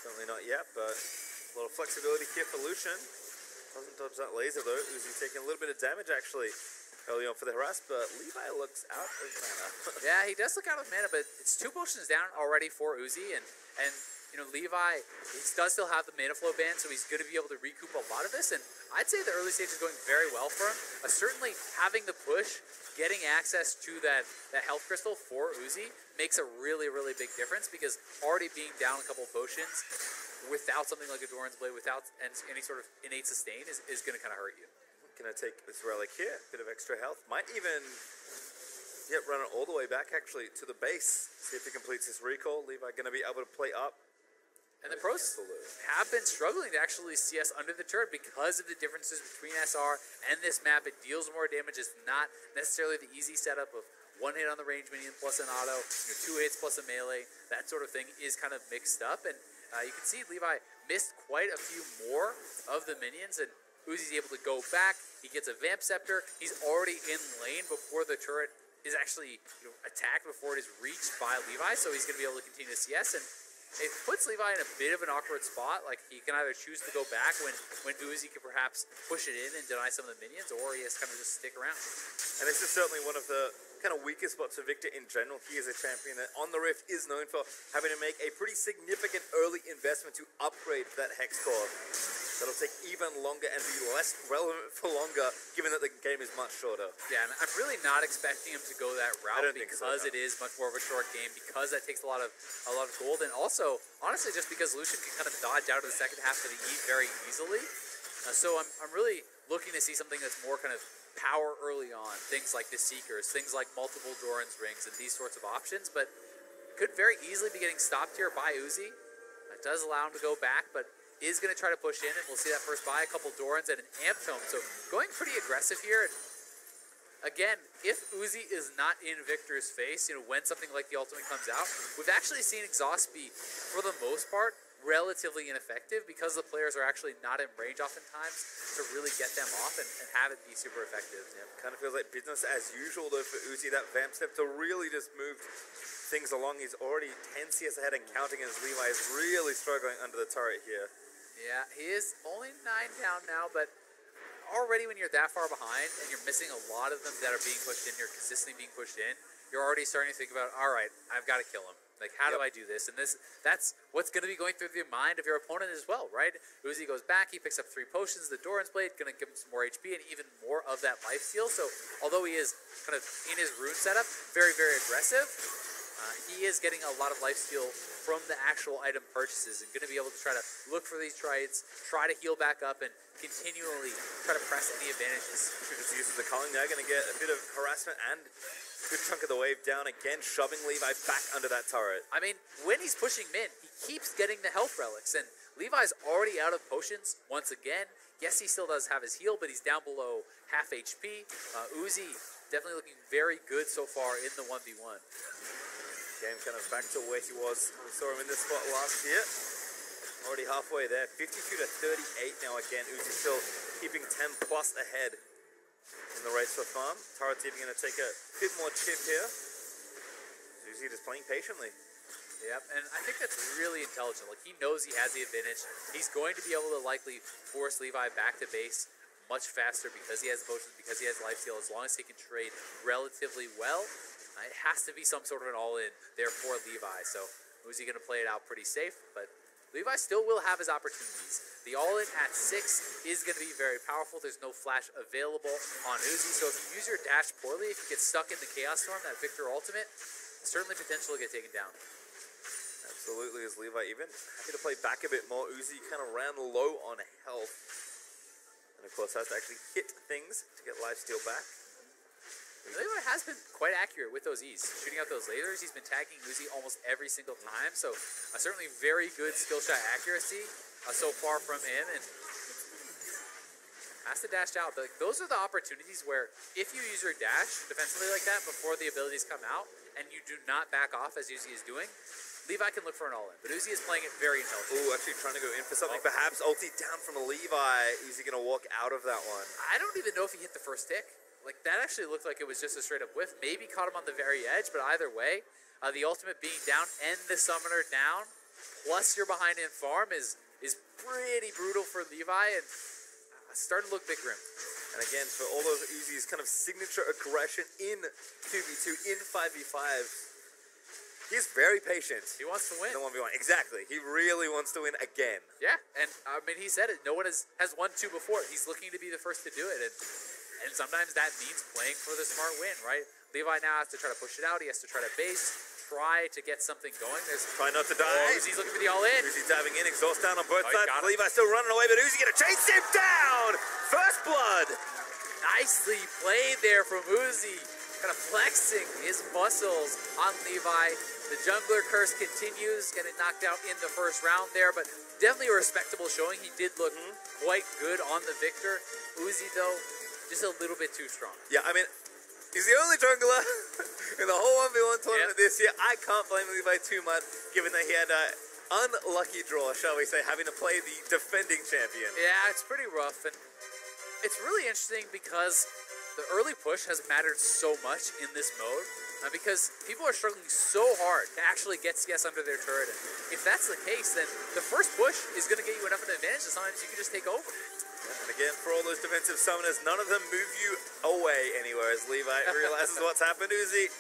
Certainly not yet, but a lot of flexibility here for Lucian. Doesn't dodge that laser though. Uzi taking a little bit of damage actually early on for the harass, but Levi looks out of mana. Yeah, he does look out of mana, but it's 2 potions down already for Uzi, and Levi, he does still have the mana flow ban, so he's going to be able to recoup a lot of this, and I'd say the early stage is going very well for him. Certainly having the push, getting access to that health crystal for Uzi makes a really, really big difference, because already being down a couple of potions without something like a Doran's Blade, without any sort of innate sustain is going to kind of hurt you. Gonna take this relic here, bit of extra health. Might even run it all the way back actually to the base. See if he completes his recall. Levi gonna be able to play up. And the pros have been struggling to actually CS under the turret because of the differences between SR and this map. It deals more damage. It's not necessarily the easy setup of 1 hit on the range minion plus an auto, 2 hits plus a melee. That sort of thing is kind of mixed up. And you can see Levi missed quite a few more of the minions, and Uzi's able to go back. He gets a Vamp Scepter. He's already in lane before the turret is actually attacked, before it is reached by Levi, so he's going to be able to continue to CS, and it puts Levi in a bit of an awkward spot. Like, he can either choose to go back when Uzi could perhaps push it in and deny some of the minions, or he has to kind of just stick around. And this is certainly one of the kind of weakest spots for Victor in general. He is a champion that on the Rift is known for having to make a pretty significant early investment to upgrade that Hex core. That'll take even longer and be less relevant for longer, given that the game is much shorter. Yeah, and I'm really not expecting him to go that route because it is much more of a short game, because that takes a lot of gold, and also, honestly, just because Lucian can kind of dodge out of the second half of the E very easily. So I'm really looking to see something that's more kind of power early on, things like the Seekers, things like multiple Doran's Rings, and these sorts of options, but could very easily be getting stopped here by Uzi. That does allow him to go back, but is going to try to push in, and we'll see that first buy, a couple Dorans and an Amp Tome, so going pretty aggressive here. And again, if Uzi is not in Victor's face, when something like the ultimate comes out, we've actually seen exhaust be, for the most part, relatively ineffective, because the players are actually not in range oftentimes to really get them off and have it be super effective. Yeah, kind of feels like business as usual though for Uzi. That Vamp Step to really just move things along. He's already 10 CS ahead and counting, as Levi is really struggling under the turret here. Yeah, he is only 9 down now, but already when you're that far behind and you're missing a lot of them that are being pushed in, you're consistently being pushed in, you're already starting to think about, all right, I've got to kill him. Like, how do I do this? And that's what's going to be going through the mind of your opponent as well, right? Uzi goes back, he picks up 3 potions, the Doran's Blade, going to give him some more HP and even more of that lifesteal. So, although he is kind of in his rune setup, very, very aggressive, he is getting a lot of lifesteal from the actual item purchases and going to be able to try to look for these trites, try to heal back up, and continually try to press any advantages. Just uses the culling there, going to get a bit of harassment and good chunk of the wave down again, shoving Levi back under that turret. I mean, when he's pushing mid, he keeps getting the health relics, and Levi's already out of potions once again. Yes, he still does have his heal, but he's down below half HP. Uzi definitely looking very good so far in the 1v1. Game kind of back to where he was. We saw him in this spot last year. Already halfway there. 52 to 38 now again. Uzi still keeping 10 plus ahead in the race for farm. Turret's even going to take a bit more chip here. Uzi just playing patiently. Yep, and I think that's really intelligent. Like, he knows he has the advantage. He's going to be able to likely force Levi back to base much faster because he has potions, because he has lifesteal, as long as he can trade relatively well. It has to be some sort of an all-in there for Levi. So Uzi going to play it out pretty safe, but Levi still will have his opportunities. The all-in at 6 is going to be very powerful. There's no flash available on Uzi, so if you use your dash poorly, if you get stuck in the Chaos Storm, that Victor ultimate, certainly potential to get taken down. Absolutely, as Levi even happy to play back a bit more. Uzi kind of ran low on health. And of course has to actually hit things to get lifesteal back. Levi has been quite accurate with those E's. Shooting out those lasers, he's been tagging Uzi almost every single time. So certainly very good skill shot accuracy so far from him. And has to dash out. Those are the opportunities where if you use your dash defensively like that before the abilities come out and you do not back off as Uzi is doing, Levi can look for an all-in, but Uzi is playing it very intelligent. Ooh, actually trying to go in for something. Perhaps ulti down from Levi. Is he going to walk out of that one? I don't even know if he hit the first tick. Like, that actually looked like it was just a straight-up whiff. Maybe caught him on the very edge, but either way, the ultimate being down and the summoner down, plus you're behind in farm is pretty brutal for Levi, and starting to look big grim. And again, for all those Uzi's kind of signature aggression in 2v2, in 5v5, he's very patient. He wants to win. The 1v1, exactly. He really wants to win again. Yeah, and I mean, he said it. No one has won 2 before. He's looking to be the first to do it, and sometimes that means playing for the smart win, right? Levi now has to try to push it out. He has to try to base, try to get something going. Try not to die. Uzi's looking for the all-in. Uzi diving in, exhaust down on both sides. Levi still running away, but Uzi gonna chase him down! First blood! Nicely played there from Uzi. Kind of flexing his muscles on Levi. The jungler curse continues, getting knocked out in the first round there, but definitely a respectable showing. He did look quite good on the Victor. Uzi, though, just a little bit too strong. Yeah, I mean, he's the only jungler in the whole 1v1 tournament this year. I can't blame Levi too much, given that he had an unlucky draw, shall we say, having to play the defending champion. Yeah, it's pretty rough, and it's really interesting because the early push has mattered so much in this mode, because people are struggling so hard to actually get CS under their turret. And if that's the case, then the first push is going to get you enough of an advantage that sometimes you can just take over. And again, for all those defensive summoners, none of them move you away anywhere as Levi realizes what's happened. Uzi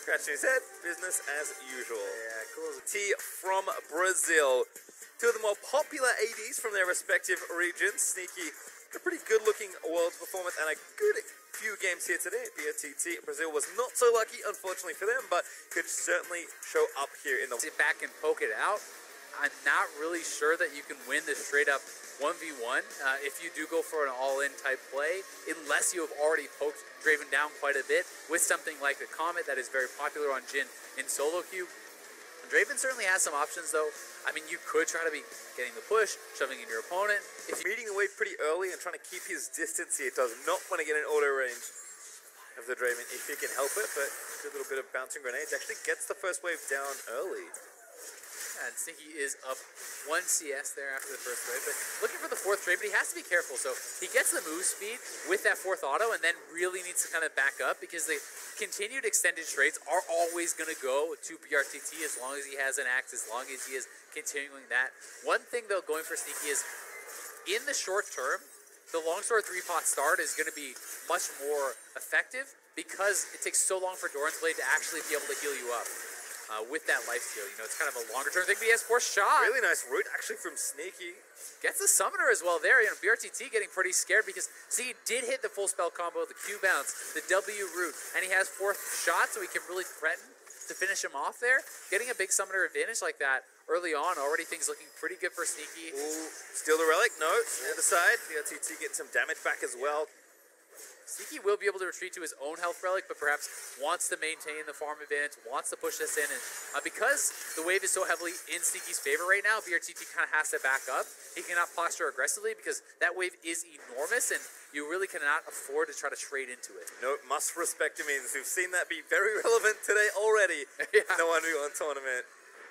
scratching his head, business as usual. Yeah, cool. T from Brazil. 2 of the more popular ADs from their respective regions. Sneaky, a pretty good-looking world performance and a good few games here today at BRTT. Brazil was not so lucky, unfortunately for them, but could certainly show up here in the... Sit back and poke it out. I'm not really sure that you can win the straight-up 1v1 if you do go for an all-in type play, unless you have already poked Draven down quite a bit with something like the Comet that is very popular on Jhin in solo queue. Draven certainly has some options, though. I mean, you could try to be getting the push, shoving in your opponent. If meeting the wave pretty early and trying to keep his distance here, does not want to get an auto range of the Draven if he can help it, but a little bit of bouncing grenades actually gets the first wave down early. And Sneaky is up 1 CS there after the first wave, but looking for the 4th trade, but he has to be careful. So he gets the move speed with that 4th auto and then really needs to kind of back up because the continued extended trades are always going to go to BRTT as long as he has an axe, as long as he is continuing that. One thing, though, going for Sneaky is in the short term, the longsword 3-pot start is going to be much more effective because it takes so long for Doran's Blade to actually be able to heal you up. With that lifesteal, you know, it's kind of a longer term thing, but he has 4 shot. Really nice root actually from Sneaky. Gets the summoner as well there. You know, BRTT getting pretty scared because, see, he did hit the full spell combo, the Q bounce, the W root, and he has 4th shot, so he can really threaten to finish him off there. Getting a big summoner advantage like that early on, already things looking pretty good for Sneaky. Ooh, steal the relic, no, the other side. BRTT getting some damage back as well. Sneaky will be able to retreat to his own health relic, but perhaps wants to maintain the farm advantage, wants to push this in. And because the wave is so heavily in Sneaky's favor right now, BRTT kind of has to back up. He cannot posture aggressively because that wave is enormous, and you really cannot afford to try to trade into it. No, must respect him. We've seen that be very relevant today already in the 1v1 tournament.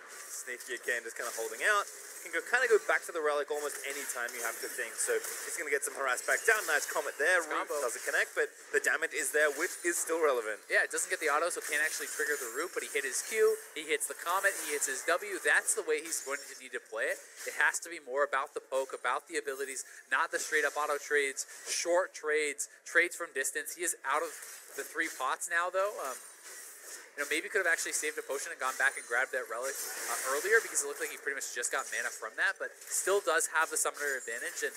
Sneaky again just kind of holding out. can kind of go back to the relic almost any time you have to think. So he's going to get some harass back down. Nice comet there. Root doesn't connect, but the damage is there, which is still relevant. Yeah, it doesn't get the auto, so can't actually trigger the root, but he hit his Q, he hits the comet, he hits his W. That's the way he's going to need to play it. It has to be more about the poke, about the abilities, not the straight up auto trades, short trades, trades from distance. He is out of the 3 pots now, though. You know, maybe could have actually saved a potion and gone back and grabbed that relic earlier, because it looked like he pretty much just got mana from that, but still does have the summoner advantage. And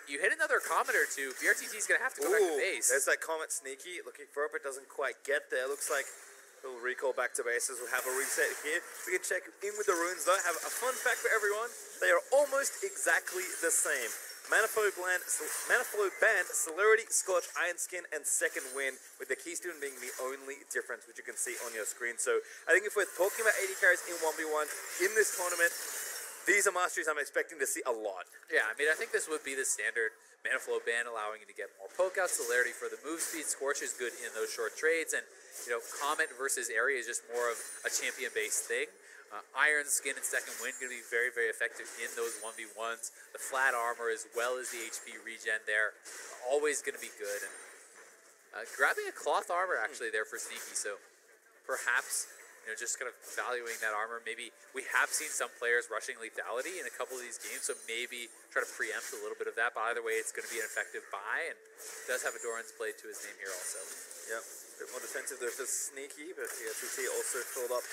you hit another comet or two, BRTT is going to have to go back to base. There's that comet sneaky, looking for it, but doesn't quite get there. Looks like a little recall back to bases. We'll have a reset here. We can check in with the runes, though. Have a fun fact for everyone. They are almost exactly the same. Manifold Band, Celerity, Scorch, Iron Skin, and Second Wind, with the Keystone being the only difference, which you can see on your screen. So I think if we're talking about 80 carries in 1v1 in this tournament, these are masteries I'm expecting to see a lot. Yeah, I mean, I think this would be the standard Manifold Band, allowing you to get more poke out, Celerity for the move speed, Scorch is good in those short trades, and, you know, Comet versus Area is just more of a champion-based thing. Iron Skin and Second Wind going to be very, very effective in those 1v1s. The flat armor as well as the HP regen there, always going to be good. And grabbing a cloth armor actually there for Sneaky, so perhaps, you know, just kind of valuing that armor. Maybe we have seen some players rushing lethality in a couple of these games, so maybe try to preempt a little bit of that. But either way, it's going to be an effective buy, and does have a Doran's played to his name here also. Yep, a bit more defensive there for Sneaky, but TT also filled up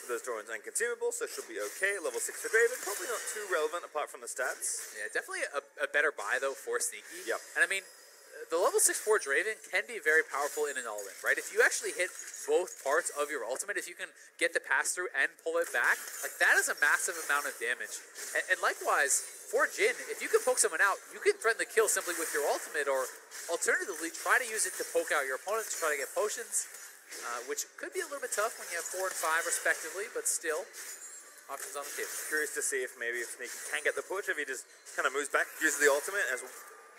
those Dorans and consumables, so should be okay. Level 6 for Draven, probably not too relevant apart from the stats. Yeah, definitely a better buy though for Sneaky. Yep. And I mean, the level 6/4 Draven can be very powerful in an all-in, right? If you actually hit both parts of your ultimate, if you can get the pass-through and pull it back, like that is a massive amount of damage. And likewise, for Jhin, if you can poke someone out, you can threaten the kill simply with your ultimate, or alternatively, try to use it to poke out your opponent to try to get potions. Which could be a little bit tough when you have 4 and 5 respectively, but still, options on the table. Curious to see if maybe Sneaky can get the push, if he just kind of moves back, uses the ultimate, as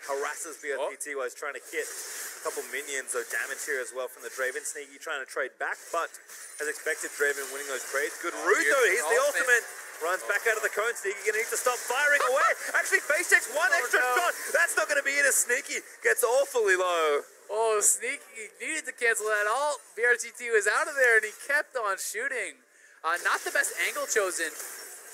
harasses BRTT while he's trying to hit a couple minions, so damage here as well from the Draven. Sneaky trying to trade back, but as expected, Draven winning those trades. Good route though, here's the ultimate. Runs back out of the cone, Sneaky gonna need to stop firing away. Actually, face takes one extra shot. That's not gonna be it as Sneaky gets awfully low. Oh, Sneaky needed to cancel that ult. BRTT was out of there, and he kept on shooting. Not the best angle chosen.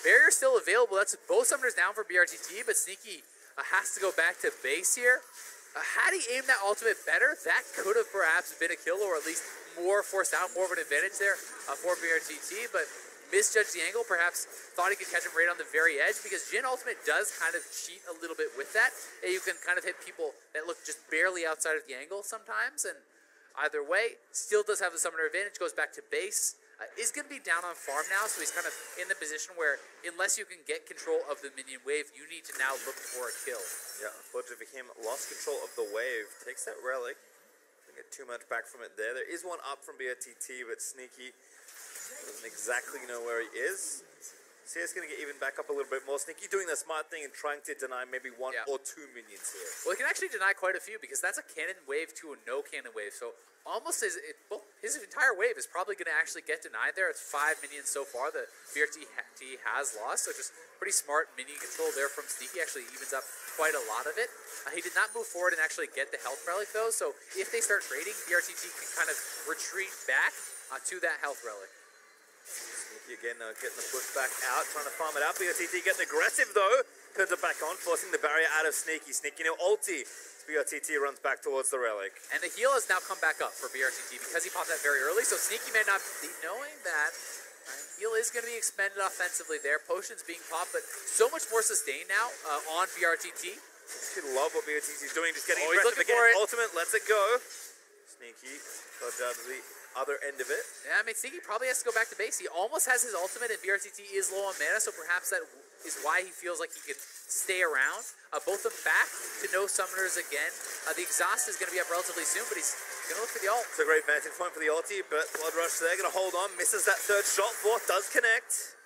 Barrier still available. That's both summoners down for BRTT, but Sneaky has to go back to base here. Had he aimed that ultimate better, that could have perhaps been a kill, or at least more forced out, more of an advantage there for BRTT, but misjudged the angle, perhaps thought he could catch him right on the very edge, because Jhin ultimate does kind of cheat a little bit with that. You can kind of hit people that look just barely outside of the angle sometimes, and either way, still does have the summoner advantage, goes back to base. Is going to be down on farm now, so he's kind of in the position where unless you can get control of the minion wave, you need to now look for a kill. Yeah, unfortunately for him, lost control of the wave. Takes that relic. Didn't get too much back from it there. There is one up from BRTT, but Sneaky doesn't exactly know where he is. CS going to get even back up a little bit more. Sneaky doing the smart thing and trying to deny maybe 1 or 2 minions here. Well, he can actually deny quite a few, because that's a cannon wave to a no cannon wave. So almost his entire wave is probably going to actually get denied there. It's 5 minions so far that BRTT has lost. So just pretty smart minion control there from Sneaky. Actually evens up quite a lot of it. He did not move forward and actually get the health relic though. So if they start trading, BRTT can kind of retreat back to that health relic. Sneaky again getting the push back out, trying to farm it out. BRTT getting aggressive though. Turns it back on, forcing the barrier out of Sneaky. Sneaky now ulti. BRTT runs back towards the relic. And the heal has now come back up for BRTT because he popped that very early. So Sneaky may not be knowing that. Heal is going to be expended offensively there. Potions being popped, but so much more sustain now on BRTT. I love what BRTT is doing, just getting aggressive again. Ultimate, lets it go. Sneaky got down to the other end of it. Yeah, I mean, Sneaky probably has to go back to base. He almost has his ultimate, and BRTT is low on mana, so perhaps that is why he feels like he can stay around. Both of them back to no summoners again. The exhaust is going to be up relatively soon, but he's going to look for the ult. It's a great vantage point for the ulti, but Blood Rush there, going to hold on, misses that third shot. Fourth does connect.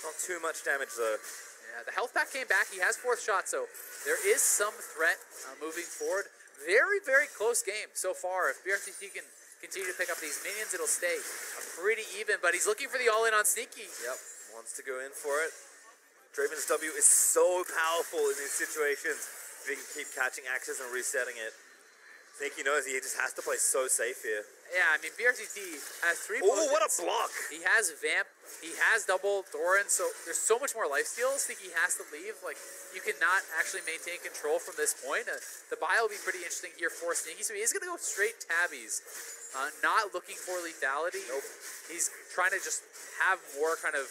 Not too much damage though. Yeah, the health pack came back. He has 4th shot, so there is some threat moving forward. Very, very close game so far. If BRTT can continue to pick up these minions, it'll stay pretty even, but he's looking for the all-in on Sneaky. Yep, wants to go in for it. Draven's W is so powerful in these situations. If he can keep catching axes and resetting it. Sneaky knows he just has to play so safe here. Yeah, I mean, BRTT has 3 Oh, what a block! He has Vamp, he has double Doran, so there's so much more lifesteal. Sneaky has to leave. Like, you cannot actually maintain control from this point. The buy will be pretty interesting here for Sneaky, so he is going to go straight tabbies. Not looking for lethality. Nope. He's trying to just have more kind of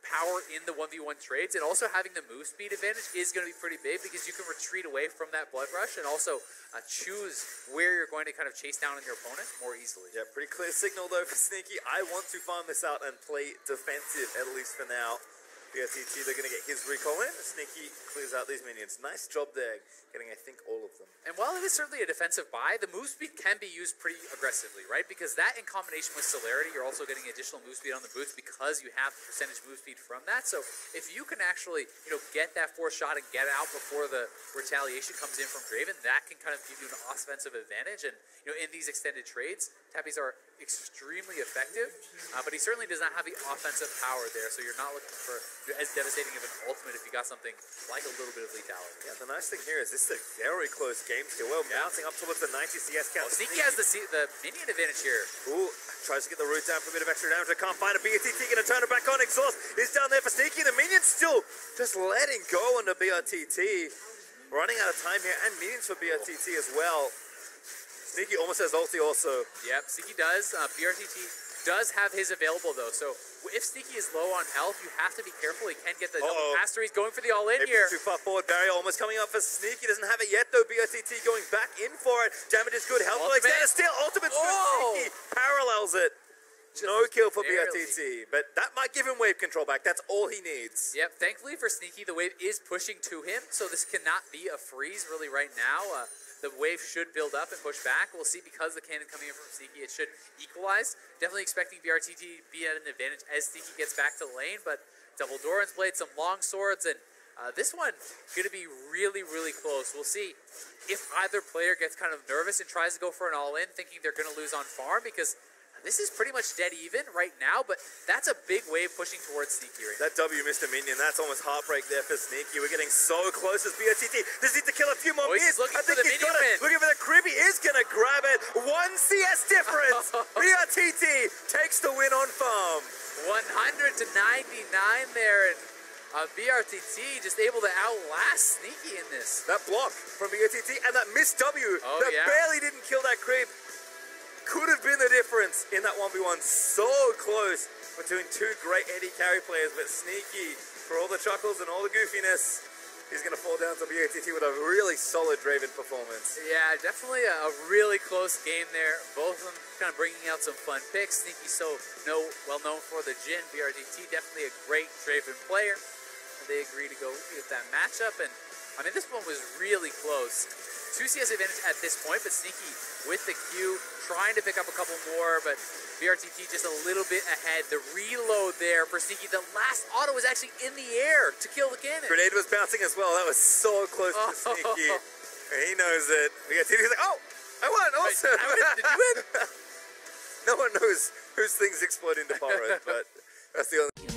power in the 1v1 trades, and also having the move speed advantage is going to be pretty big because you can retreat away from that blood rush and also choose where you're going to kind of chase down on your opponent more easily. Yeah, pretty clear signal though for Sneaky. I want to farm this out and play defensive, at least for now. BRTT, they're going to get his recall in. Sneaky clears out these minions. Nice job there, getting, I think, all of them. And while it is certainly a defensive buy, the move speed can be used pretty aggressively, right? Because that in combination with celerity, you're also getting additional move speed on the boots because you have percentage move speed from that. So if you can actually, get that force shot and get out before the retaliation comes in from Draven, that can kind of give you an offensive advantage. And, in these extended trades, tabbies are extremely effective, but he certainly does not have the offensive power there, so you're not looking for as devastating of an ultimate if you got something like a little bit of lethality. Yeah, the nice thing here is this is a very close game still. Well, bouncing up towards the 90 CS count. Well, Sneaky has the minion advantage here. Ooh, tries to get the root down for a bit of extra damage. I can't find a BRTT, gonna turn it back on. Exhaust is down there for Sneaky. The minion's still just letting go on the BRTT. Running out of time here, and minions for BRTT as well. Sneaky almost has ulti also. Yep, Sneaky does. BRTT does have his available though, so if Sneaky is low on health, you have to be careful. He can get the double master. He's going for the all-in here. Too far forward, barrier almost coming up for Sneaky. Doesn't have it yet though. BRTT going back in for it. Damage is good. Health will extend. Still, ultimate Sneaky parallels it. No kill for BRTT, but that might give him wave control back. That's all he needs. Yep, thankfully for Sneaky, the wave is pushing to him, so this cannot be a freeze really right now. The wave should build up and push back. We'll see because the cannon coming in from Sneaky, it should equalize. Definitely expecting BRTT to be at an advantage as Sneaky gets back to the lane, but double Doran's blade, some long swords, and this one going to be really, really close. We'll see if either player gets kind of nervous and tries to go for an all-in, thinking they're going to lose on farm, because this is pretty much dead even right now, but that's a big wave pushing towards Sneaky right now. That W missed a minion. That's almost heartbreak there for Sneaky. We're getting so close as BRTT. Does need to kill a few more minions. I think he's got it. Looking for the crib. He is going to grab it. 1 CS difference. BRTT takes the win on farm. 100 to 99 there, and BRTT just able to outlast Sneaky in this. That block from BRTT and that missed W that barely didn't kill that creep could have been the difference in that 1v1. So close between two great AD carry players, but Sneaky, for all the chuckles and all the goofiness, he's going to fall down to BRTT with a really solid Draven performance. Yeah, definitely a really close game there. Both of them kind of bringing out some fun picks. Sneaky well known for the Jhin. BRTT definitely a great Draven player. They agree to go with that matchup, and I mean, this one was really close. 2 CS advantage at this point, but Sneaky with the Q, trying to pick up a couple more, but BRTT just a little bit ahead. The reload there for Sneaky. The last auto was actually in the air to kill the cannon. Grenade was bouncing as well. That was so close to Sneaky. He knows it. BRTT's like, oh, I won also. Did you win? No one knows whose things explode into forest, but that's the only...